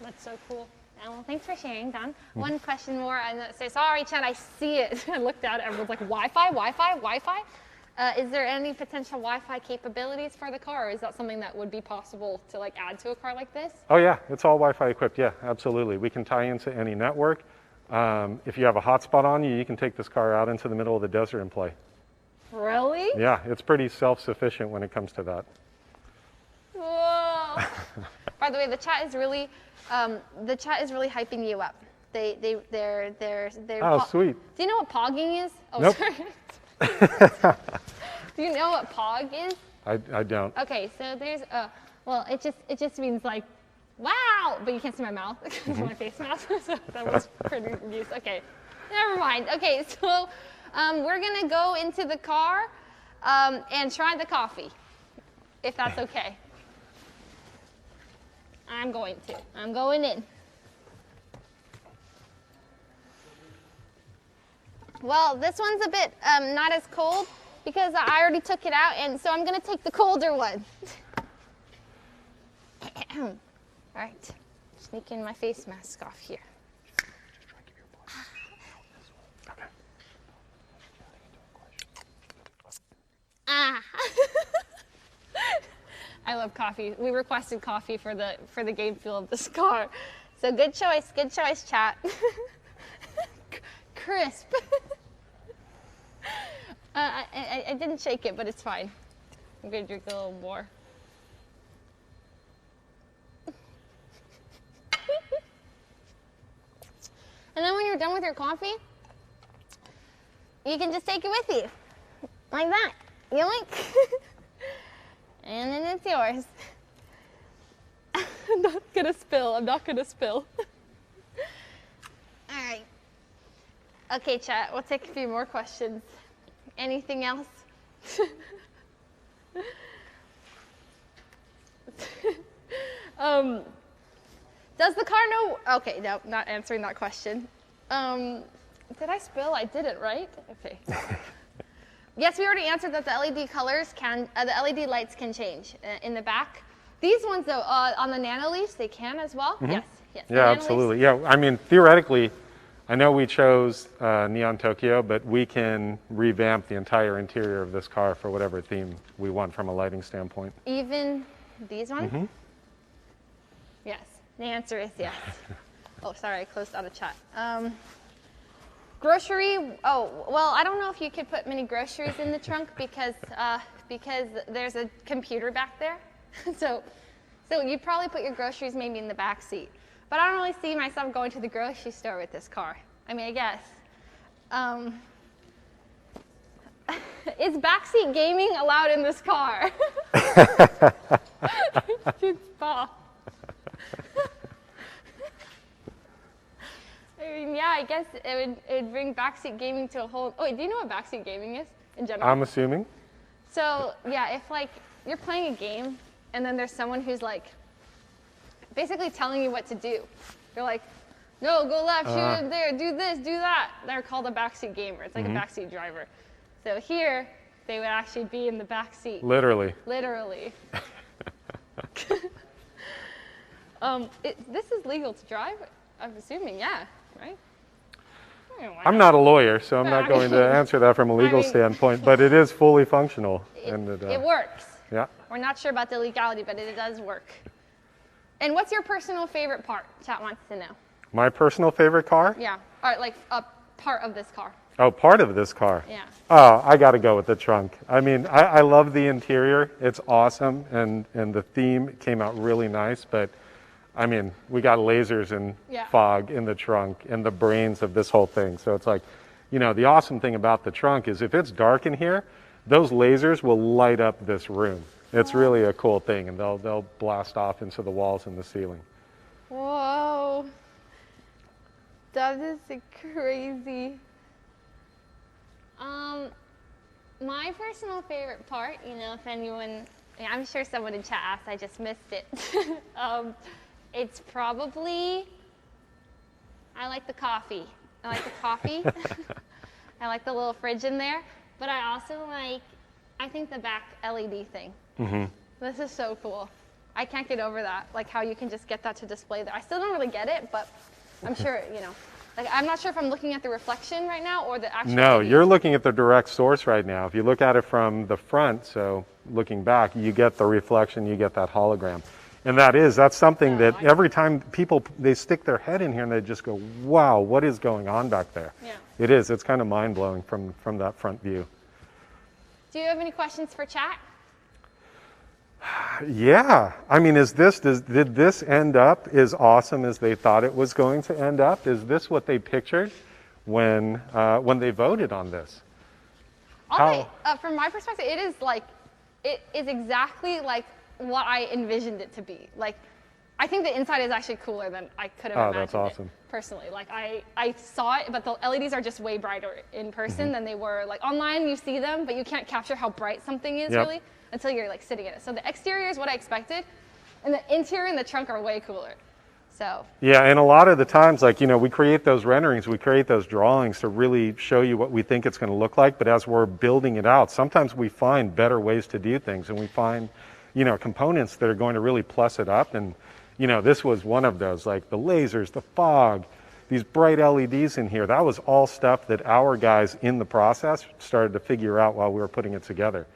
That's so cool. Well, thanks for sharing, Don. One question more. I say, sorry, Chad, I see it. I looked at it. Everyone's like, Wi-Fi, Wi-Fi, Wi-Fi. Is there any potential Wi-Fi capabilities for the car, or is that something that would be possible to like add to a car like this? Oh yeah, it's all Wi-Fi equipped. Yeah, absolutely. We can tie into any network. If you have a hotspot on you, you can take this car out into the middle of the desert and play. Really? Yeah, it's pretty self-sufficient when it comes to that. Whoa! By the way, the chat is really hyping you up. They're Oh, sweet. Do you know what pogging is? Oh, Nope. sorry. Do you know what pog is? I don't. Okay, so there's well, it just means like, wow, but you can't see my mouth because my face mask. So that was pretty used. Okay, never mind. Okay, so we're gonna go into the car and try the coffee, if that's okay. I'm going in. Well, this one's a bit not as cold because I already took it out, and so I'm gonna take the colder one. All right, sneaking my face mask off here. Ah. I love coffee. We requested coffee for the game feel of this car. So good choice, chat. Crisp. I didn't shake it, but it's fine. I'm gonna drink a little more. And then when you're done with your coffee, you can just take it with you. Like that. Yoink. And then it's yours. I'm not gonna spill. All right. Okay, chat, we'll take a few more questions. Anything else? Does the car know? Okay, no, not answering that question. Did I spill? I didn't, right? Okay. Yes, we already answered that the LED colors can, the LED lights can change in the back. These ones, though, on the Nano Leafs, they can as well. Yes, yes. Yeah, absolutely. Yeah, I mean, theoretically, I know we chose Neon Tokyo, but we can revamp the entire interior of this car for whatever theme we want from a lighting standpoint. Even these ones? Yes. The answer is yes. Oh, sorry, I closed out of chat. Grocery, oh, well, I don't know if you could put many groceries in the trunk because there's a computer back there. So you'd probably put your groceries maybe in the back seat. But I don't really see myself going to the grocery store with this car. I mean, I guess. Is backseat gaming allowed in this car? Good spot. I mean, yeah, I guess it would bring backseat gaming to a whole. Oh, wait, do you know what backseat gaming is in general? I'm assuming. So yeah, if like you're playing a game and then there's someone who's like basically telling you what to do, you're like, no, go left, shoot there, do this, do that. They're called a backseat gamer. It's like a backseat driver. So here, they would actually be in the backseat. Literally. Literally. This is legal to drive, I'm assuming, yeah, right? I'm not a lawyer, so I'm not going to answer that from a legal standpoint, but it is fully functional. It works. Yeah. We're not sure about the legality, but it does work. And what's your personal favorite part? Chat wants to know. My personal favorite car? Yeah, or like a part of this car. Oh, part of this car? Yeah. Oh, I got to go with the trunk. I mean, I love the interior. It's awesome, and the theme came out really nice, but I mean, we got lasers and fog in the trunk and the brains of this whole thing. So it's like, you know, the awesome thing about the trunk is if it's dark in here, those lasers will light up this room. It's really a cool thing, and they'll blast off into the walls and the ceiling. Whoa. That is crazy. My personal favorite part, you know, if anyone, I'm sure someone in chat asked, I just missed it. It's probably, I like the coffee. I like the coffee. I like the little fridge in there. But I also like, I think the back LED thing. This is so cool. I can't get over that, like how you can just get that to display there. I still don't really get it, but I'm sure, you know. Like, I'm not sure if I'm looking at the reflection right now or the actual No, LED. you're looking at the direct source right now. If you look at it from the front, so looking back, you get the reflection, you get that hologram. And that's something that every time people, they stick their head in here and they just go, wow, what is going on back there? Yeah. It is. It's kind of mind-blowing from that front view. Do you have any questions for chat? Yeah. I mean, did this end up as awesome as they thought it was going to end up? Is this what they pictured when they voted on this? From my perspective, it is exactly like what I envisioned it to be. Like, I think the inside is actually cooler than I could have imagined. That's awesome. It, personally. Like, I saw it, but the LEDs are just way brighter in person than they were. Like, online you see them, but you can't capture how bright something is really until you're like sitting in it. So the exterior is what I expected, and the interior and the trunk are way cooler. So. Yeah, and a lot of the times, like, you know, we create those renderings, we create those drawings to really show you what we think it's going to look like, but as we're building it out, sometimes we find better ways to do things, and we find, you know, components that are going to really plus it up. And, you know, this was one of those, like the lasers, the fog, these bright LEDs in here. That was all stuff that our guys in the process started to figure out while we were putting it together.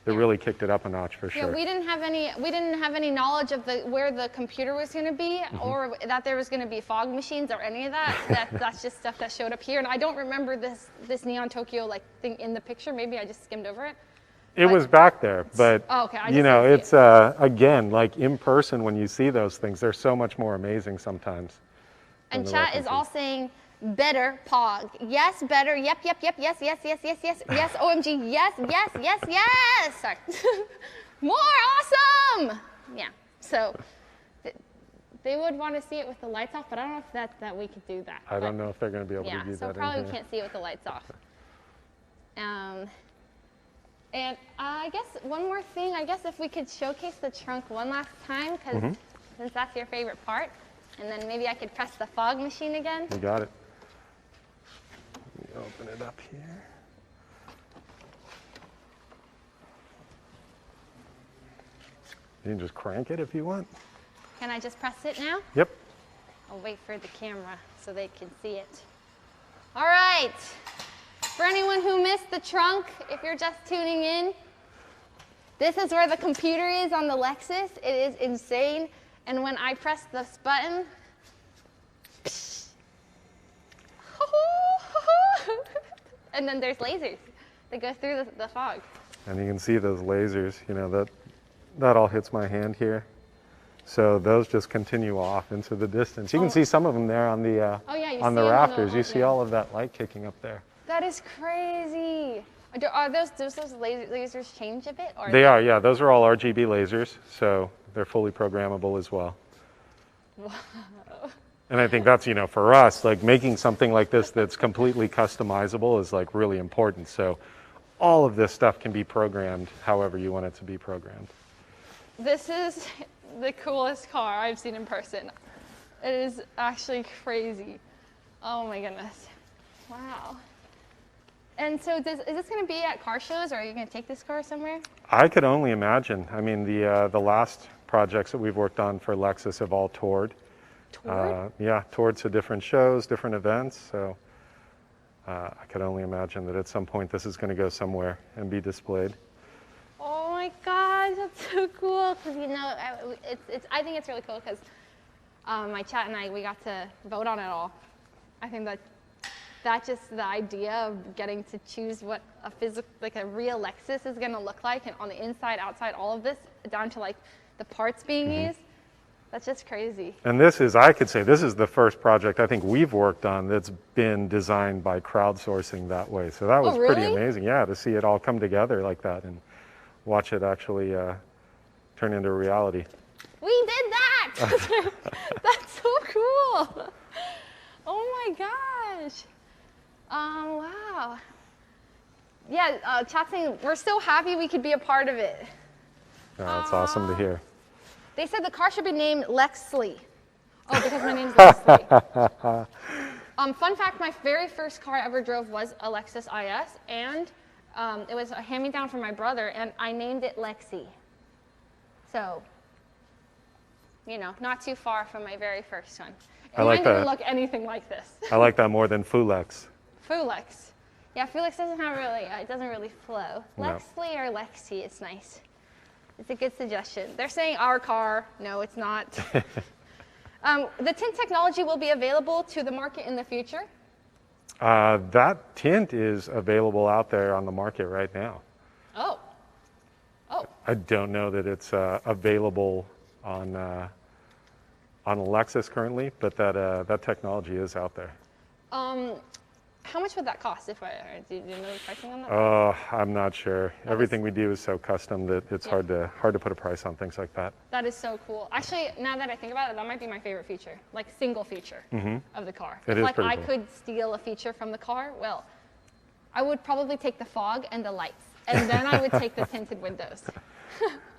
That really kicked it up a notch for sure. Yeah, we didn't have any knowledge of where the computer was going to be, or that there was going to be fog machines or any of that. That's just stuff that showed up here, and I don't remember this Neon Tokyo like thing in the picture. Maybe I just skimmed over it. It was back there, but you know, it's again, like in person when you see those things, they're so much more amazing sometimes. And chat is all saying better Pog. Yes, better. Yep, yes, OMG, yes. Sorry. More awesome. Yeah. So They would want to see it with the lights off, but I don't know if that we could do that. I don't know if they're going to be able to do that. Yeah, so probably we can't see it with the lights off. And I guess one more thing, I guess if we could showcase the trunk one last time, because since that's your favorite part, and then maybe I could press the fog machine again. You got it. Let me open it up here. You can just crank it if you want. Can I just press it now? Yep. I'll wait for the camera so they can see it. All right. For anyone who missed the trunk, if you're just tuning in, this is where the computer is on the Lexus. It is insane. And when I press this button, and then there's lasers that go through the fog. And you can see those lasers, you know, that all hits my hand here. So those just continue off into the distance. You can see some of them there on the on the rafters. You see all of that light kicking up there. That is crazy. Are those lasers change a bit? Or They are, yeah. Those are all RGB lasers, so they're fully programmable as well. Wow. And I think that's, you know, for us, like making something like this that's completely customizable is like really important. So all of this stuff can be programmed however you want it to be programmed. This is the coolest car I've seen in person. It is actually crazy. Oh my goodness. Wow. And so is this going to be at car shows, or are you going to take this car somewhere? I could only imagine. I mean, the last projects that we've worked on for Lexus have all toured. Toured? Yeah, toured to different shows, different events. So I could only imagine that at some point this is going to go somewhere and be displayed. Oh my gosh, that's so cool. Because you know, I think it's really cool because my chat and we got to vote on it all. I think that just the idea of getting to choose what a real Lexus is going to look like, and on the inside, outside, all of this, down to like the parts being used. That's just crazy. And this is, I could say, this is the first project I think we've worked on that's been designed by crowdsourcing that way. So that was pretty amazing, yeah, to see it all come together like that and watch it actually turn into reality. We did that! That's so cool! Oh my gosh! Wow. Yeah, chat saying we're so happy we could be a part of it. That's awesome to hear. They said the car should be named Lexley. Oh, because my name's Lexley. Fun fact, my very first car I ever drove was a Lexus IS, and it was a hand-me-down from my brother, and I named it Lexi. So, you know, not too far from my very first one. And mine didn't look anything like this. I like that more than Fulex. Fulex. Yeah, Fulex doesn't have really, it doesn't really flow. No. Lexley or Lexi, it's nice. It's a good suggestion. They're saying our car. No, it's not. The tint technology will be available to the market in the future. That tint is available out there on the market right now. Oh. Oh. I don't know that it's available on a Lexus currently, but that technology is out there. How much would that cost? If do you know the pricing on that? I'm not sure. Everything we do is so custom that it's hard to put a price on things like that. That is so cool. Actually, now that I think about it, that might be my favorite feature, like single feature of the car. It if is like pretty I cool. could steal a feature from the car, well, I would probably take the fog and the lights, and then I would take the tinted windows.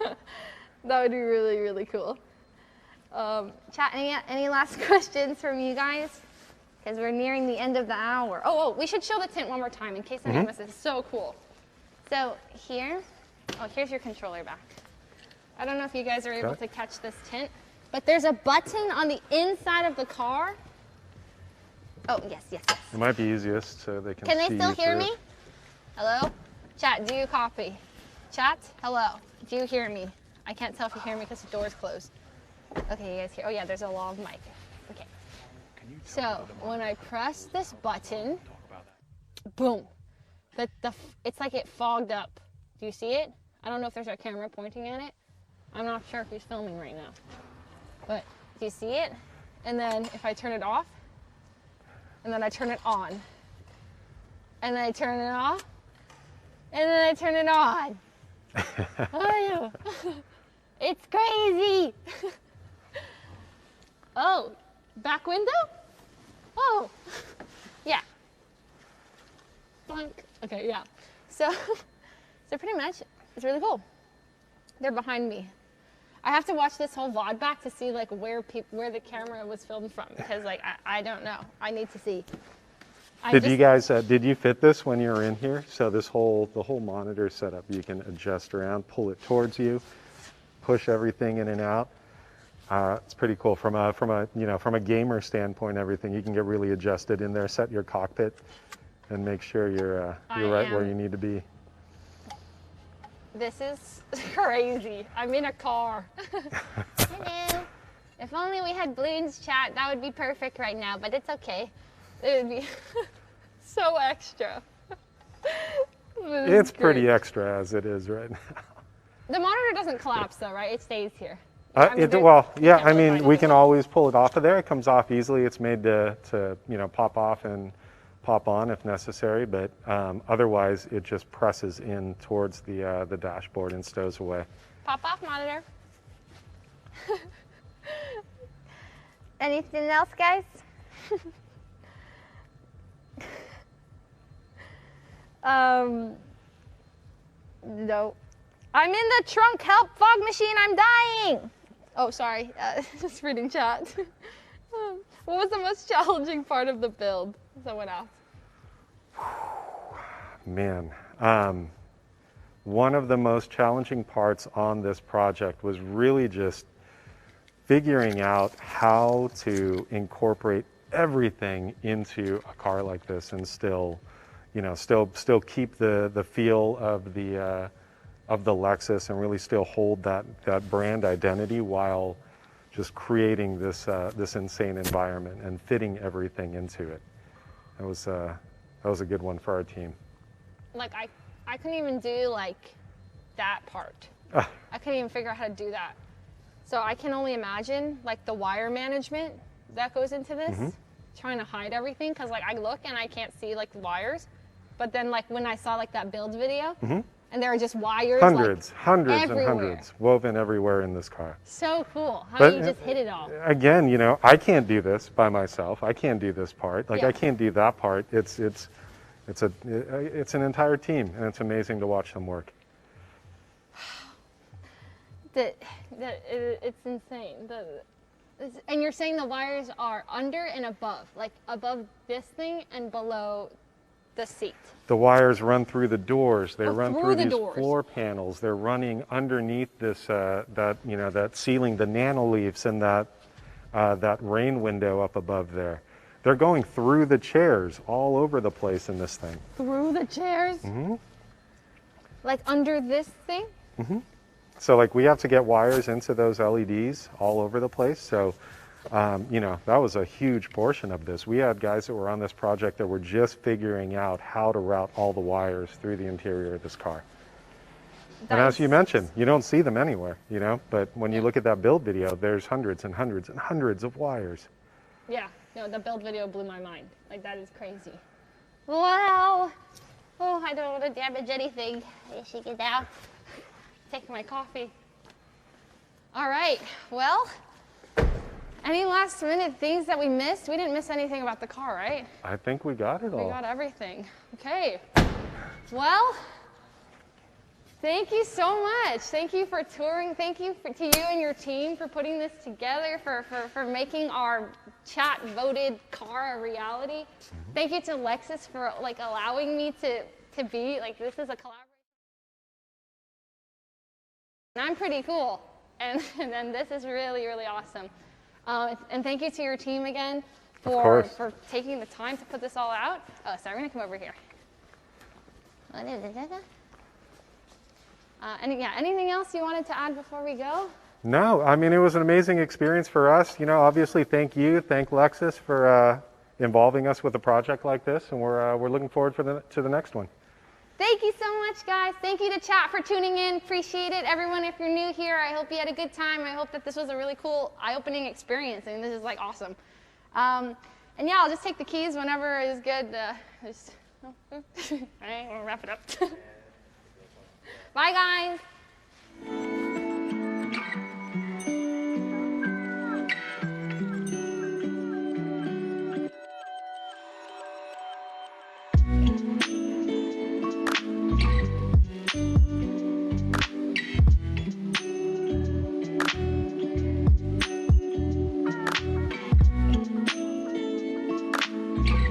That would be really, really cool. Chat, any last questions from you guys? Because we're nearing the end of the hour. Oh, we should show the tint one more time in case anyone misses. It's so cool. So here's your controller back. I don't know if you guys are able to catch this tint, but there's a button on the inside of the car. Oh, yes. It might be easiest so they can see. Can they still hear through me? it. Hello? Chat, do you copy? Chat, hello. Do you hear me? I can't tell if you hear me because the door's closed. Okay, you guys hear? Oh yeah, there's a lav mic. Okay. So when I press this button, boom. It's like it fogged up. Do you see it? I don't know if there's a camera pointing at it. I'm not sure if he's filming right now. But do you see it? And then if I turn it off, and then I turn it on, and then I turn it off, and then I turn it on. Oh, it's crazy. Oh, back window? Oh, yeah. Bonk. Okay, yeah. So, so pretty much, it's really cool. They're behind me. I have to watch this whole VOD back to see like where the camera was filmed from, because like I don't know. I need to see. You guys did you fit this when you were in here? So the whole monitor setup, you can adjust around, pull it towards you, push everything in and out. It's pretty cool from a gamer standpoint. Everything you can get really adjusted in there. Set your cockpit and make sure you're right where you need to be. This is crazy. I'm in a car. Hello. If only we had balloons chat, that would be perfect right now, but it's okay. It would be so extra. It's pretty extra as it is right now. The monitor doesn't collapse though, right? It stays here. Well, yeah, I mean, we can always pull it off of there. It comes off easily. It's made to pop off and pop on if necessary, but otherwise it just presses in towards the dashboard and stows away. Pop off monitor. Anything else, guys? No. I'm in the trunk. Help, fog machine. I'm dying. Oh, sorry. Just reading chat. What was the most challenging part of the build? Someone asked. Man, one of the most challenging parts on this project was really just figuring out how to incorporate everything into a car like this and still keep the feel of the Lexus and really still hold that brand identity while just creating this insane environment and fitting everything into it. That was a good one for our team. Like I couldn't even do like that part. I couldn't even figure out how to do that. So I can only imagine like the wire management that goes into this, trying to hide everything, because like I look and I can't see like the wires. But then like when I saw like that build video, and there are just wires, hundreds and everywhere. hundreds woven everywhere in this car. So cool. How do you just hit it all? Again, I can't do this by myself. I can't do this part. Like I can't do that part. It's an entire team, and it's amazing to watch them work. It's insane. And you're saying the wires are under and above, like above this thing and below the seat. The wires run through the doors. They run through these doors. Floor panels. They're running underneath this that ceiling, the nano leaves, and that rain window up above there. They're going through the chairs all over the place in this thing. Through the chairs? Like under this thing? So like we have to get wires into those LEDs all over the place. So, that was a huge portion of this. We had guys that were on this project that were just figuring out how to route all the wires through the interior of this car. And as you mentioned, you don't see them anywhere, but when you look at that build video, there's hundreds and hundreds and hundreds of wires. Yeah, no, the build video blew my mind. Like that is crazy. Wow. Oh, I don't want to damage anything. I should get down. Take my coffee. All right, well, any last minute things that we missed? We didn't miss anything about the car, right? I think we got it all. We got everything. Okay. Well, thank you so much. Thank you for touring. Thank you to you and your team for putting this together, for making our chat voted car a reality. Thank you to Lexus for like allowing me to be like, this is a collaboration. And I'm pretty cool, and then this is really, really awesome. And thank you to your team again for taking the time to put this all out. Oh, sorry, I'm gonna come over here. Anything else you wanted to add before we go? No, I mean, it was an amazing experience for us. Obviously, thank Lexus for involving us with a project like this, and we're looking forward to the next one. Thank you so much, guys. Thank you to chat for tuning in. Appreciate it. Everyone, if you're new here, I hope you had a good time. I hope that this was a really cool, eye-opening experience. I mean, this is like awesome. And yeah, I'll just take the keys whenever is good. All right, we'll wrap it up. Bye, guys. Bye.